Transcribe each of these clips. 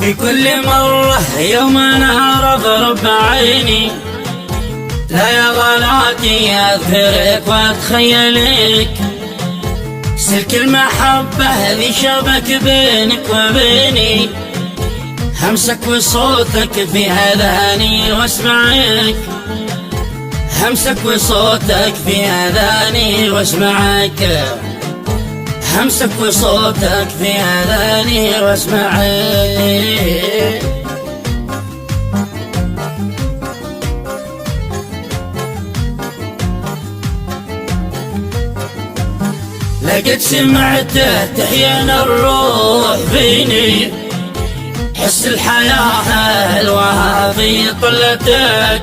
في كل مرة يوم أنا رب عيني لا يا غلاتي أذكرك وأتخيلك. سلك المحبة ذي شبك بينك وبيني، همسك وصوتك في أذاني واسمعك، همسك وصوتك في أذاني واسمعك، همسك وصوتك في أذاني واسمعك. لقد سمعته تحين الروح فيني، حس الحياة حلوة في طلتك،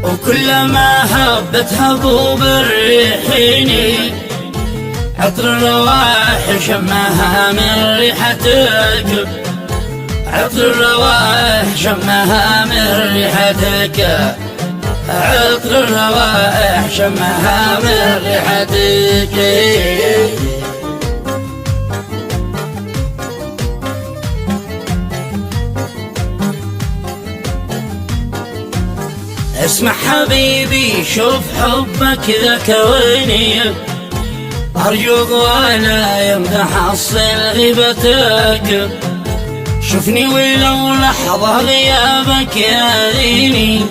وكلما هبت هبوب الريحيني عطر الروائح شمها من ريحتك، عطر الروائح شمها من ريحتك، عطر الروائح شمها من ريحتك. اسمع حبيبي شوف حبك ذا كوني، أرجوك ولا يمدح أصل غيبتك، شوفني ولو لحظة غيابك يأذيني،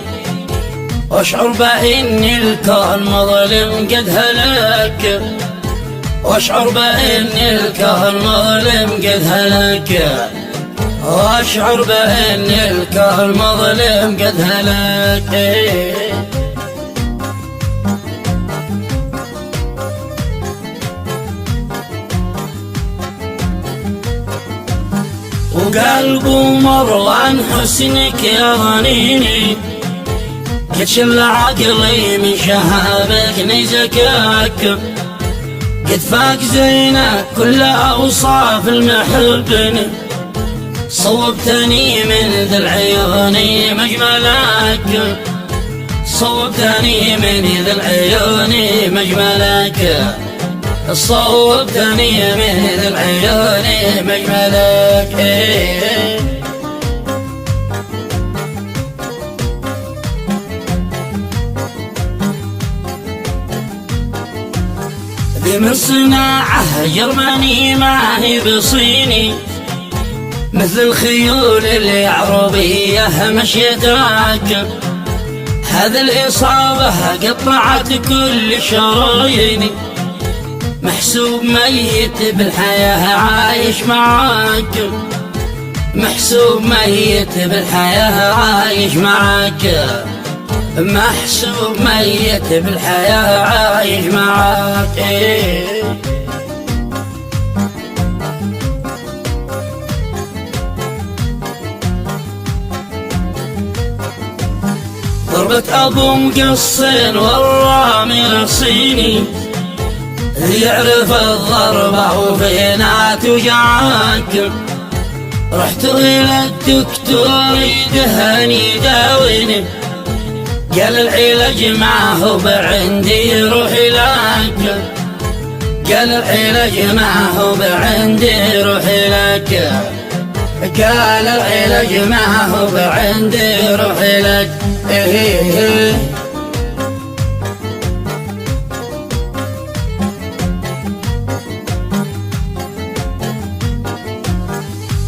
واشعر بأن الكون مظلم قد هلك، واشعر بأن الكون مظلم قد هلك، واشعر بأن الكون مظلم قد هلك. وقلبه مر عن حسنك يا ظنيني، قد شل عقلي من شهابك نيزكك، قد فاق زينك كل أوصاف المحبن، صوبتني من ذي العيون مجملك، صوبتني من ذي العيون مجملك، صوبتني من ذي العيون مجملك. من صناعه جرماني ما هي بصيني، مثل الخيول العربية مشيتك، هذا الإصابة قطعت كل شراييني، محسوب ميت بالحياة عايش معاك، محسوب ميت بالحياة عايش معاك، محسوب ميت بالحياة عايش معاك. ضربة أبو مقصين والرامي رصيني، يعرف الضربة وفينا توجعك، رحت إلى الدكتور يدهني داويني، قال العلاج ما هو بعندي روحي لك، قال العلاج ما هو بعندي روحي لك، قال العلاج ما هو بعندي روحي لك.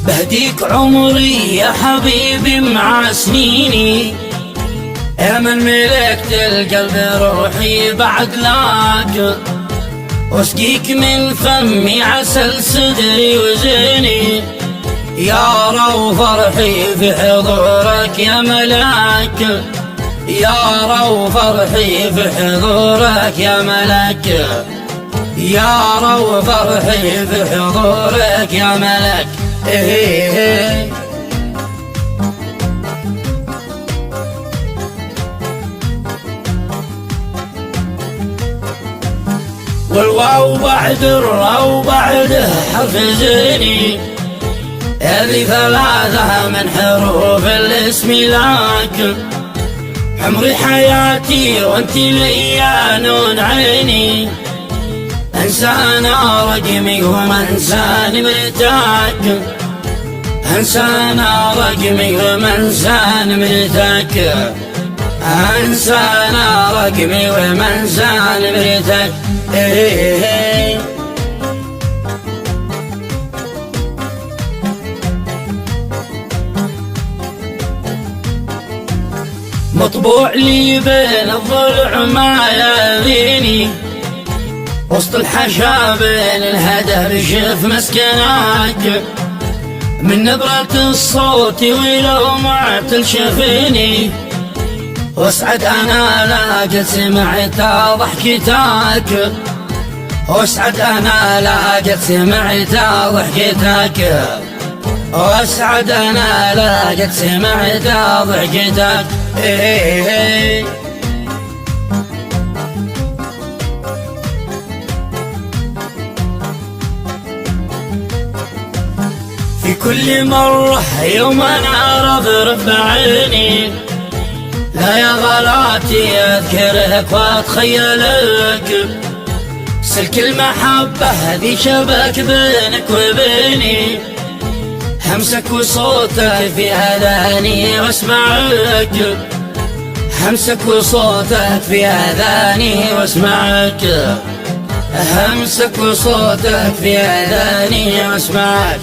بهديك عمري يا حبيبي مع سنيني، يا من ملكت القلب روحي بعد لك، واسقيك من فمي عسل صدري وزيني، يا رو فرحي في حضورك يا ملاك، يا رو فرحي في حضورك يا ملاك، يا رو فرحي في حضورك يا ملاك. والواو بعد الراو بعده حرف زيني، هذه ثلاثة من حروف الاسم لك، عمري حياتي وانت لي نون عيني، انسى انا رقمي وما انسى نمرتك، انسانا رقمي ومنسى نمرتك، انسانا رقمي ومنسى نمرتك. مطبوع لي بين الضلع ما يبيني، وسط الحشا بين الهدف شف مسكنك، من نبرة الصوت ولو ما تلشفني، واسعد انا لا قد سمعت ضحكتك، واسعد انا لا قد سمعت ضحكتك، واسعد انا لا قد سمعت ضحكتك. في كل مرة يوم انا رفرف بعيني، لا يا غلاتي اذكرك واتخيلك، سلك المحبة هذي شبك بينك وبيني، همسك وصوتك في اذاني واسمعك، همسك وصوتك في اذاني واسمعك، همسك وصوتك في اذاني واسمعك.